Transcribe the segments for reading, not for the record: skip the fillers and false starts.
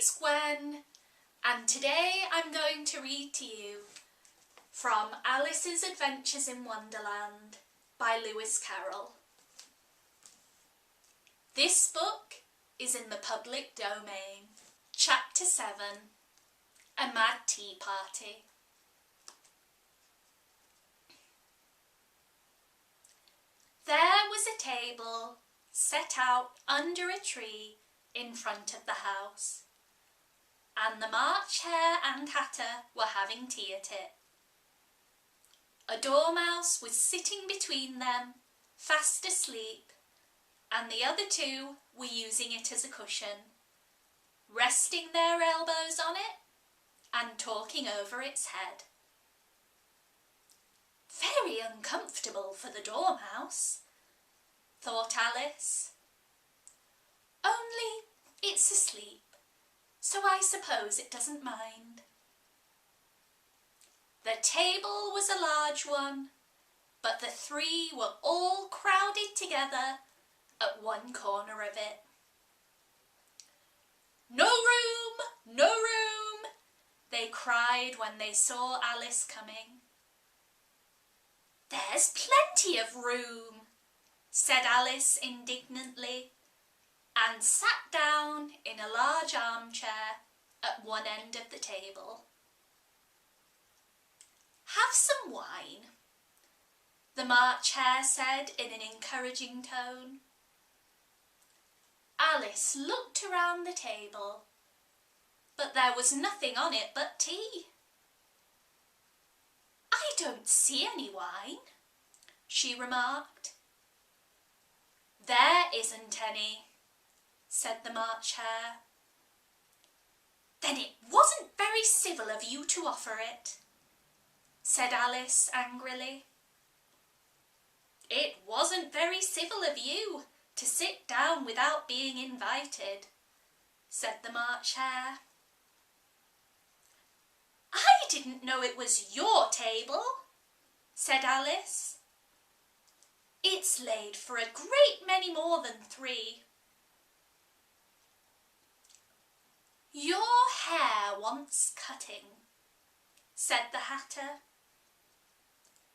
it's Gwen, and today I'm going to read to you from Alice's Adventures in Wonderland by Lewis Carroll. This book is in the public domain. Chapter 7, A Mad Tea Party. There was a table set out under a tree in front of the house, and the March Hare and Hatter were having tea at it. A dormouse was sitting between them, fast asleep, and the other two were using it as a cushion, resting their elbows on it and talking over its head. Very uncomfortable for the dormouse, thought Alice. Only it's asleep, so I suppose it doesn't mind. The table was a large one, but the three were all crowded together at one corner of it. No room, no room, they cried when they saw Alice coming. There's plenty of room, said Alice indignantly, and sat down in a large armchair at one end of the table. Have some wine, the March Hare said in an encouraging tone. Alice looked around the table, but there was nothing on it but tea. I don't see any wine, she remarked. There isn't any, said the March Hare. Then it wasn't very civil of you to offer it, said Alice angrily. It wasn't very civil of you to sit down without being invited, said the March Hare. I didn't know it was your table, said Alice. It's laid for a great many more than 3. Your hair wants cutting, said the Hatter.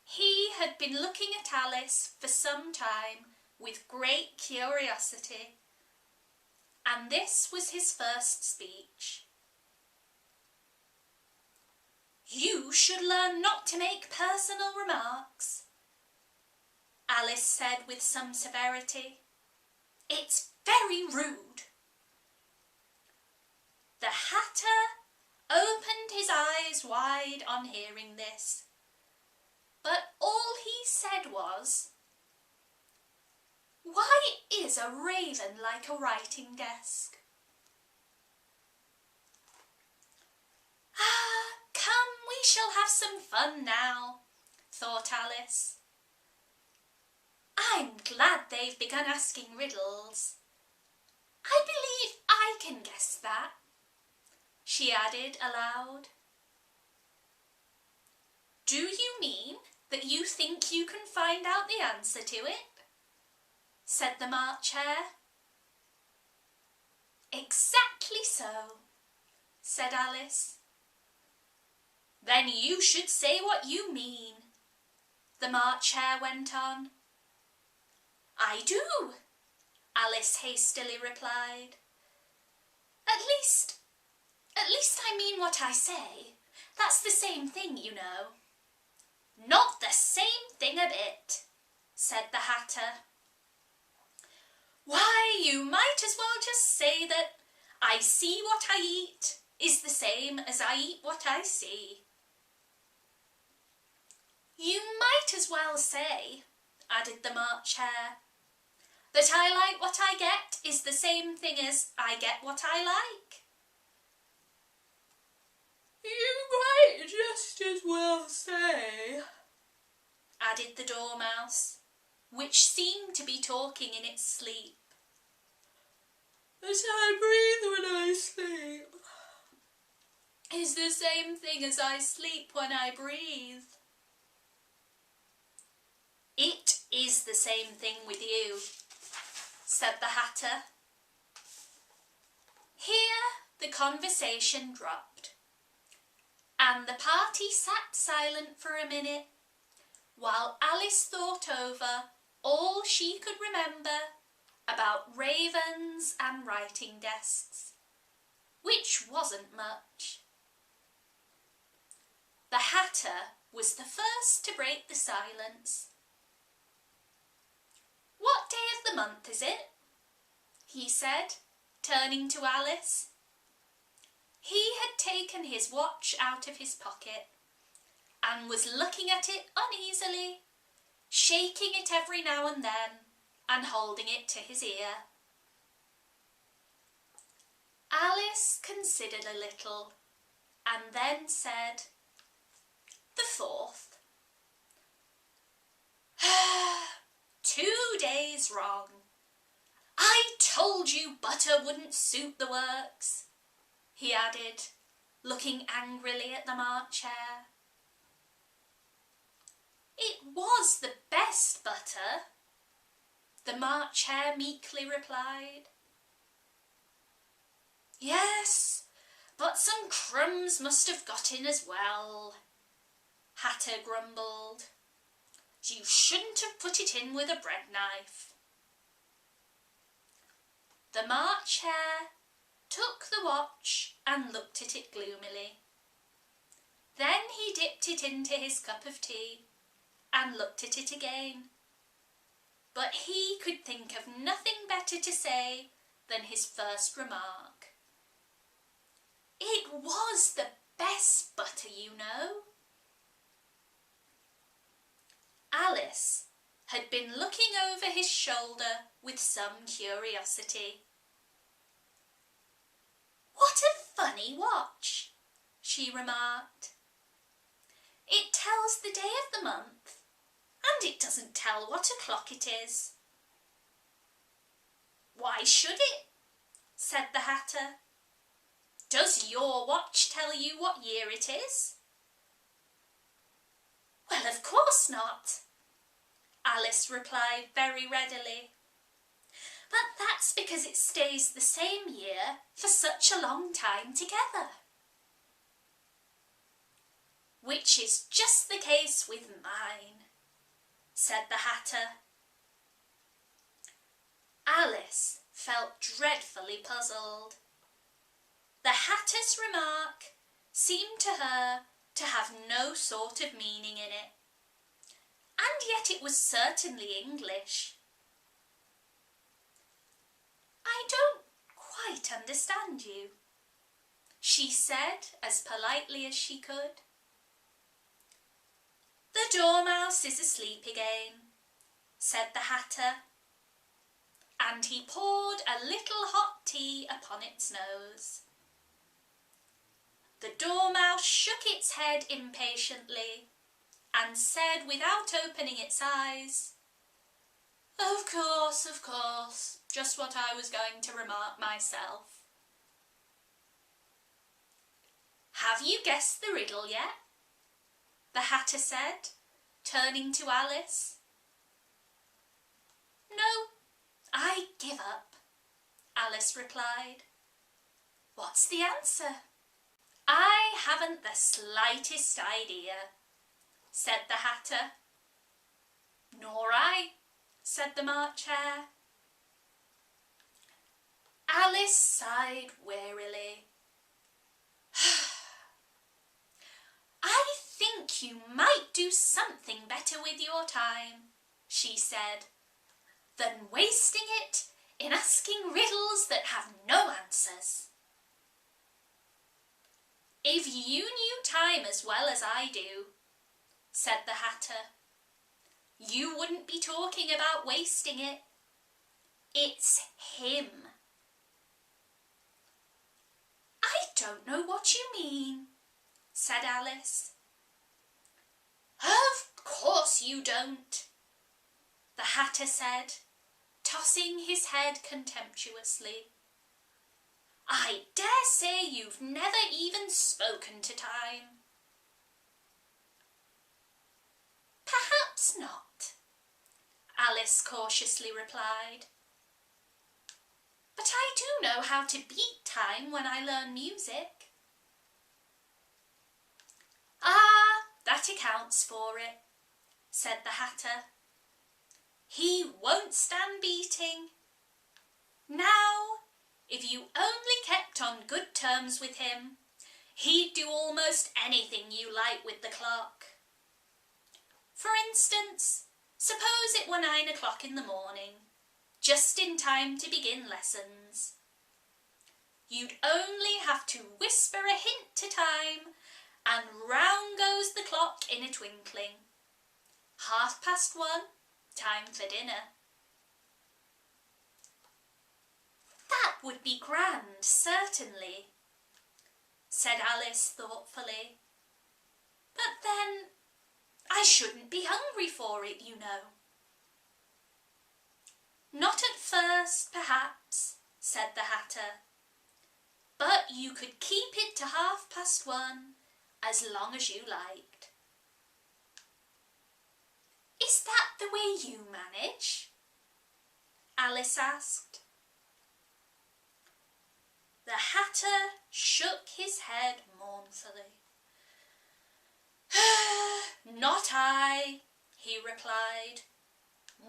He had been looking at Alice for some time with great curiosity, and this was his first speech. You should learn not to make personal remarks, Alice said with some severity. It's very rude. The Hatter opened his eyes wide on hearing this, but all he said was, "Why is a raven like a writing desk?" Ah, come, we shall have some fun now, thought Alice. I'm glad they've begun asking riddles. I believe I can guess that, she added aloud. Do you mean that you think you can find out the answer to it? Said the March Hare. Exactly so, said Alice. Then you should say what you mean, the March Hare went on. I do, Alice hastily replied. At least I mean what I say. That's the same thing, you know. Not the same thing a bit, said the Hatter. Why, you might as well just say that I see what I eat is the same as I eat what I see. You might as well say, added the March Hare, that I like what I get is the same thing as I get what I like. You might just as well say, added the Dormouse, which seemed to be talking in its sleep, that I breathe when I sleep is the same thing as I sleep when I breathe. It is the same thing with you, said the Hatter. Here the conversation dropped, and the party sat silent for a minute while Alice thought over all she could remember about ravens and writing desks, which wasn't much. The Hatter was the first to break the silence. "What day of the month is it?" he said, turning to Alice. He had taken his watch out of his pocket and was looking at it uneasily, shaking it every now and then and holding it to his ear. Alice considered a little and then said, "The 4th. 2 days wrong. I told you butter wouldn't suit the works," he added, looking angrily at the March Hare. "It was the best butter," the March Hare meekly replied. "Yes, but some crumbs must have got in as well," Hatter grumbled. "You shouldn't have put it in with a bread knife." The March Hare took the watch and looked at it gloomily. Then he dipped it into his cup of tea and looked at it again. But he could think of nothing better to say than his first remark. "It was the best butter, you know." Alice had been looking over his shoulder with some curiosity. "What a funny watch," she remarked. "It tells the day of the month, and it doesn't tell what o'clock it is." "Why should it?" said the Hatter. "Does your watch tell you what year it is?" "Well, of course not," Alice replied very readily. "But that's because it stays the same year for such a long time together." "Which is just the case with mine," said the Hatter. Alice felt dreadfully puzzled. The Hatter's remark seemed to her to have no sort of meaning in it, and yet it was certainly English. "I don't quite understand you," she said as politely as she could. "The Dormouse is asleep again," said the Hatter, and he poured a little hot tea upon its nose. The Dormouse shook its head impatiently and said without opening its eyes, of course, just what I was going to remark myself." "Have you guessed the riddle yet?" the Hatter said, turning to Alice. "No, I give up," Alice replied. "What's the answer?" "I haven't the slightest idea," said the Hatter. "Nor I," said the March Hare. Alice sighed wearily. "I think you might do something better with your time," she said, "than wasting it in asking riddles that have no answers." "If you knew time as well as I do," said the Hatter, "you wouldn't be talking about wasting it. It's him." "I don't know what you mean," said Alice. "Of course you don't," the Hatter said, tossing his head contemptuously. "I dare say you've never even spoken to time." "Perhaps not," Alice cautiously replied. but I do know how to beat time when I learn music. Ah, that accounts for it, said the Hatter. He won't stand beating. Now, if you only kept on good terms with him, he'd do almost anything you like with the clock. For instance, suppose it were 9 o'clock in the morning, just in time to begin lessons. You'd only have to whisper a hint to time, and round goes the clock in a twinkling. 1:30, time for dinner. That would be grand, certainly, said Alice thoughtfully. But then I shouldn't be hungry for it, you know. Not at first, perhaps, said the Hatter, but you could keep it to 1:30 as long as you liked. Is that the way you manage? Alice asked. The Hatter shook his head mournfully. Not I, he replied.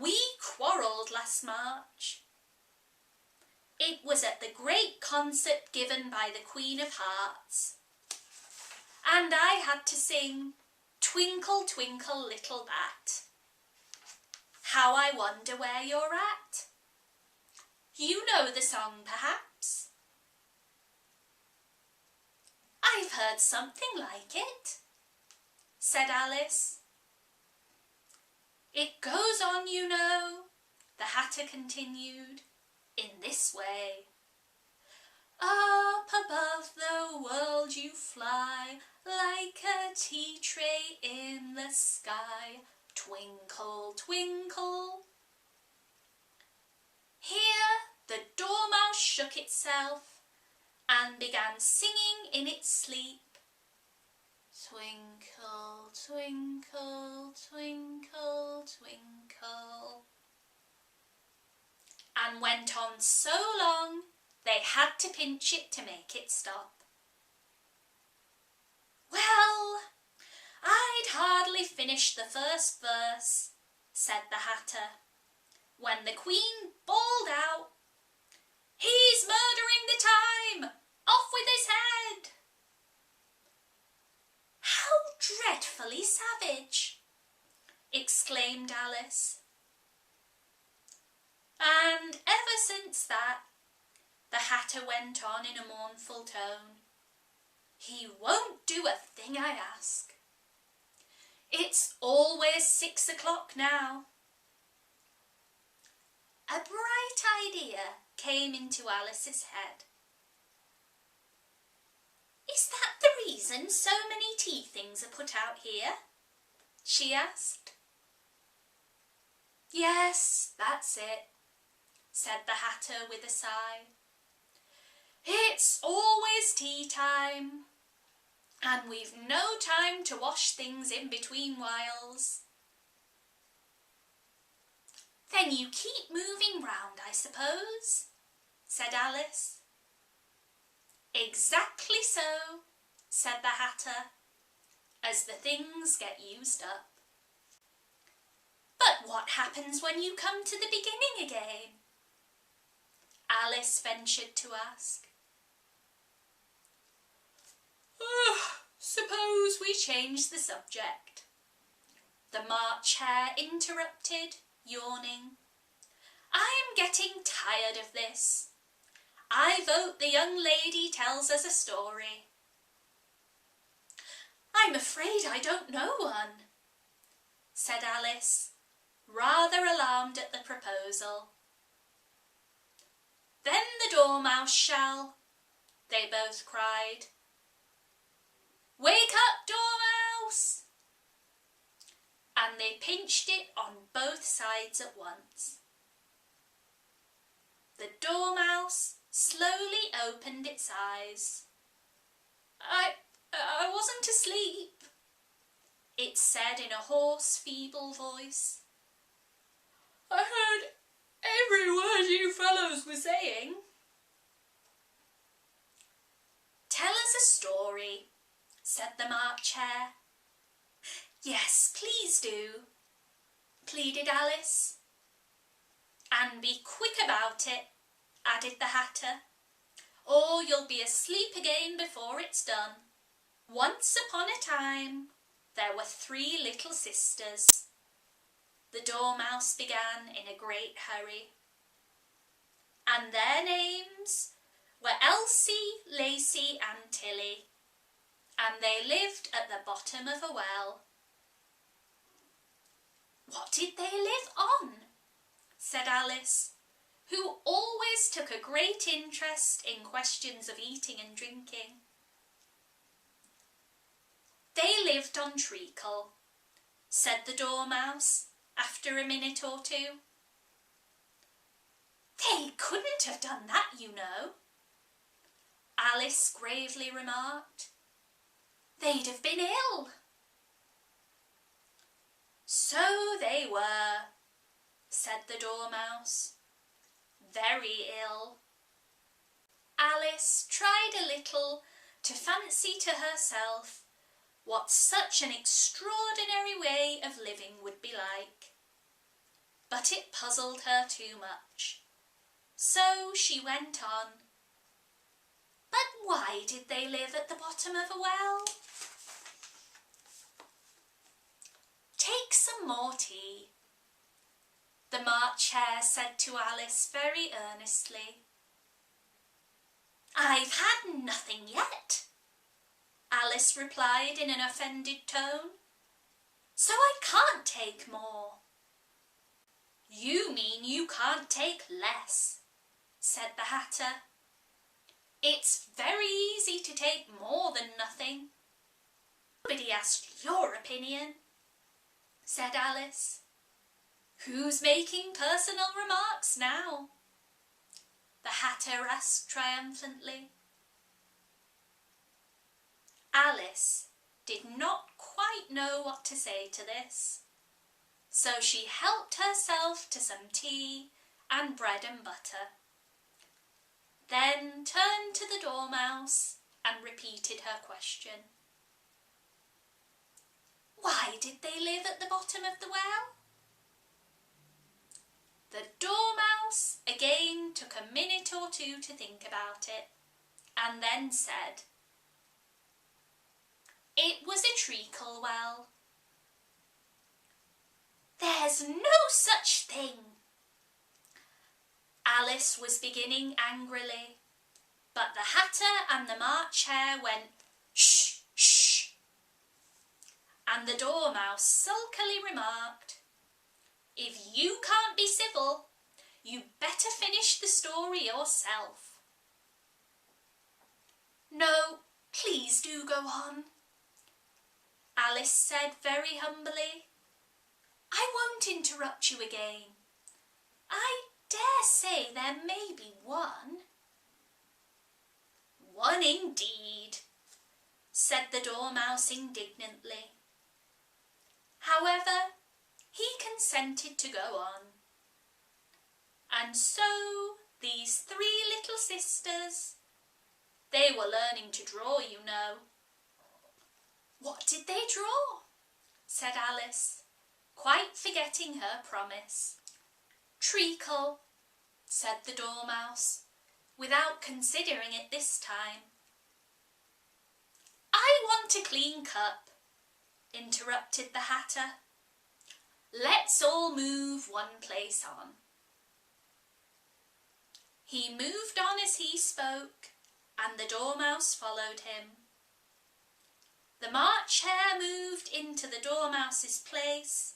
We quarrelled last March. It was at the great concert given by the Queen of Hearts, and I had to sing Twinkle, Twinkle, Little Bat. How I wonder where you're at. You know the song, perhaps? I've heard something like it, said Alice. It goes on, you know, the Hatter continued, in this way. Up above the world you fly, like a tea tray in the sky. Twinkle, twinkle. Here the dormouse shook itself and began singing in its sleep. Twinkle, twinkle, twinkle, twinkle. And went on so long they had to pinch it to make it stop. Well, I'd hardly finished the first verse, said the Hatter, when the Queen bawled out, He's murdering the time! Off with his head! How dreadfully savage! Exclaimed Alice. And ever since that, the Hatter went on in a mournful tone, he won't do a thing I ask. It's always 6 o'clock now. A bright idea came into Alice's head. Is that the reason so many tea things are put out here? She asked. Yes, that's it, said the Hatter with a sigh. It's always tea time, and we've no time to wash things in between whiles. Then you keep moving round, I suppose, said Alice. Exactly so, said the Hatter, as the things get used up. But what happens when you come to the beginning again? Alice ventured to ask. Suppose we change the subject, the March Hare interrupted, yawning. I'm getting tired of this. I vote the young lady tells us a story. I'm afraid I don't know one, said Alice, rather alarmed at the proposal. Then the Dormouse shall, they both cried. Wake up, Dormouse! And they pinched it on both sides at once. The Dormouse slowly opened its eyes. I wasn't asleep, it said in a hoarse, feeble voice. I heard every word you fellows were saying, "Tell us a story," said the March Hare. "Yes, please do," pleaded Alice. "And be quick about it," added the Hatter, "or you'll be asleep again before it's done. Once upon a time, there were 3 little sisters." The Dormouse began in a great hurry. "And their names were Elsie, Lacie and Tilly, and they lived at the bottom of a well." "What did they live on?" said Alice, who always took a great interest in questions of eating and drinking. "They lived on treacle," said the Dormouse after a minute or two. "They couldn't have done that, you know," Alice gravely remarked. "They'd have been ill." "So they were," said the Dormouse. "Very ill." Alice tried a little to fancy to herself what such an extraordinary way of living would be like. But it puzzled her too much. So she went on. "But why did they live at the bottom of a well?" "Take some more tea," the March Hare said to Alice very earnestly. "I've had nothing yet," Alice replied in an offended tone, "so I can't take more." "You mean you can't take less," said the Hatter. "It's very easy to take more than nothing." "Nobody asked your opinion," said Alice. "Who's making personal remarks now?" the Hatter asked triumphantly. Alice did not quite know what to say to this, so she helped herself to some tea and bread and butter, then turned to the Dormouse and repeated her question. "Why did they live at the bottom of the well?" The Dormouse again took a minute or two to think about it, and then said, "It was a treacle well." "There's no such thing." Alice was beginning angrily, but the Hatter and the March Hare went, "Shh, shh," and the Dormouse sulkily remarked, "If you can't be civil, you better finish the story yourself." "No, please do go on," Alice said very humbly. "I won't interrupt you again. I dare say there may be one." "One indeed," said the Dormouse indignantly. However, he consented to go on. And so these 3 little sisters, they were learning to draw, you know. "What did they draw?" said Alice, quite forgetting her promise. "Treacle," said the Dormouse, without considering it this time. "I want a clean cup," interrupted the Hatter. "Let's all move one place on." He moved on as he spoke, and the Dormouse followed him. The March Hare moved into the Dormouse's place,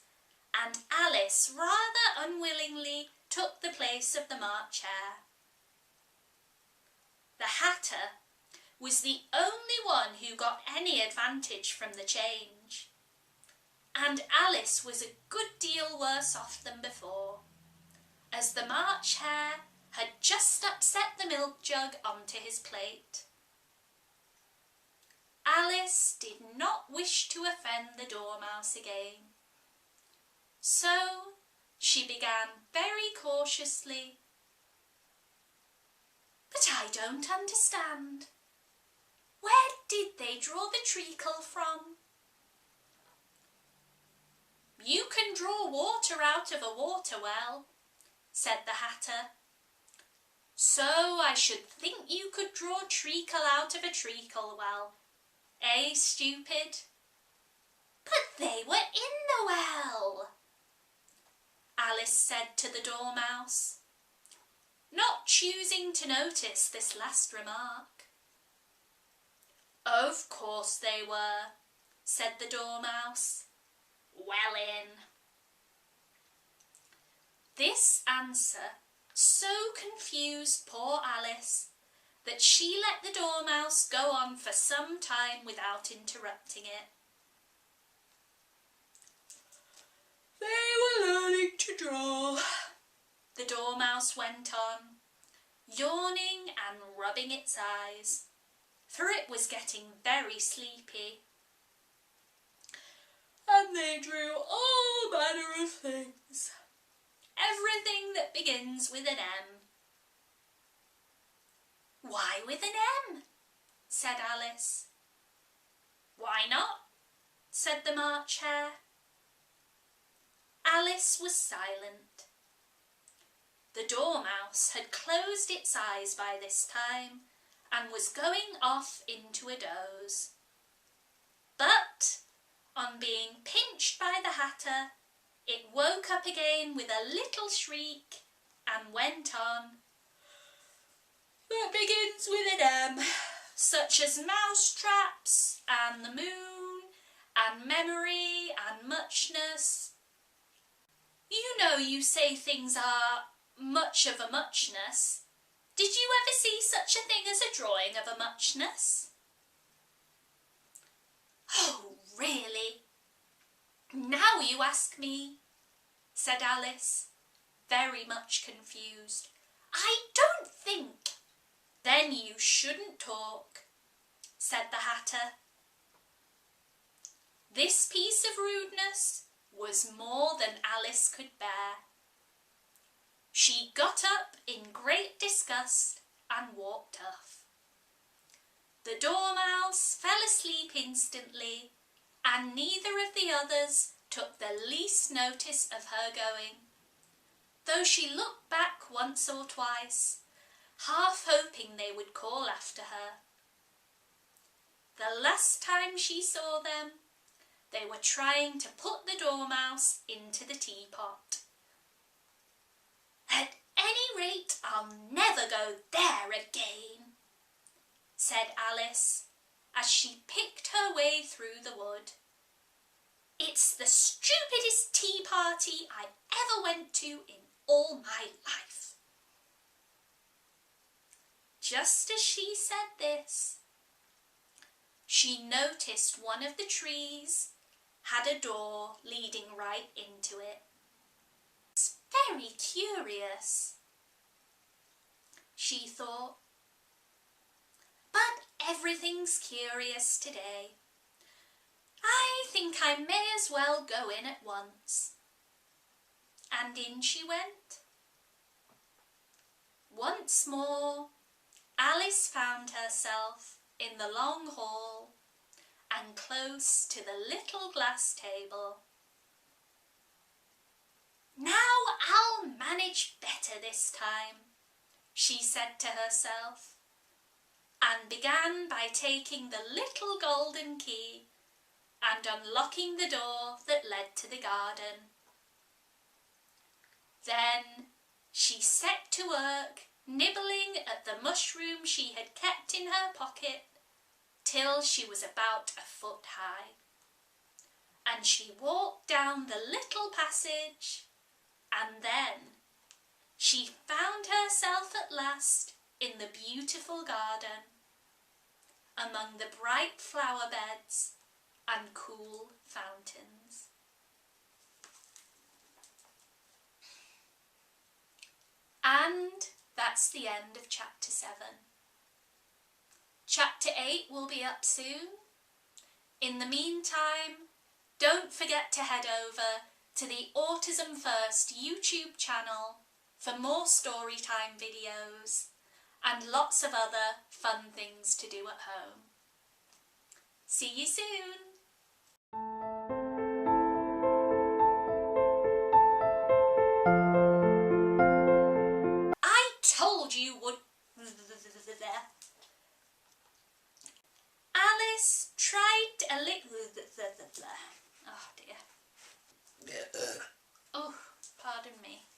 and Alice rather unwillingly took the place of the March Hare. The Hatter was the only one who got any advantage from the change, and Alice was a good deal worse off than before, as the March Hare had just upset the milk jug onto his plate. Alice did not wish to offend the Dormouse again, so she began very cautiously, "But I don't understand. Where did they draw the treacle from? You can draw water out of a water well, said the Hatter. So I should think you could draw treacle out of a treacle well, eh, stupid? But they were in the well, Alice said to the Dormouse, not choosing to notice this last remark. Of course they were, said the Dormouse. Well in. This answer so confused poor Alice that she let the Dormouse go on for some time without interrupting it. They were learning to draw, the Dormouse went on, yawning and rubbing its eyes, for it was getting very sleepy. And they drew all manner of things, everything that begins with an M. Why with an M? Said Alice. Why not? Said the March Hare. Alice was silent. The Dormouse had closed its eyes by this time and was going off into a doze. But on being pinched by the Hatter, it woke up again with a little shriek and went on. That begins with an M, such as mousetraps and the moon and memory and muchness. You know you say things are much of a muchness. Did you ever see such a thing as a drawing of a muchness? Oh, really? Now you ask me, said Alice, very much confused. I don't think. Then you shouldn't talk, said the Hatter. This piece of rudeness was more than Alice could bear. She got up in great disgust and walked off. The Dormouse fell asleep instantly, and neither of the others took the least notice of her going, though she looked back once or twice, half hoping they would call after her. The last time she saw them, they were trying to put the Dormouse into the teapot. At any rate, I'll never go there again, said Alice, as she picked her way through the wood. It's the stupidest tea party I ever went to in all my life. Just as she said this, she noticed one of the trees had a door leading right into it. It's very curious, she thought. But everything's curious today. I think I may as well go in at once. And in she went. Once more, Alice found herself in the long hall and close to the little glass table. Now I'll manage better this time, she said to herself, and began by taking the little golden key and unlocking the door that led to the garden. Then she set to work nibbling at the mushroom she had kept in her pocket till she was about a foot high, and she walked down the little passage, and then she found herself at last in the beautiful garden, among the bright flower beds and cool fountains. And that's the end of chapter 7. Chapter 8 will be up soon. In the meantime, don't forget to head over to the Autism First YouTube channel for more storytime videos and lots of other fun things to do at home. See you soon. I told you would. Alice tried a little. Oh dear. Oh, pardon me.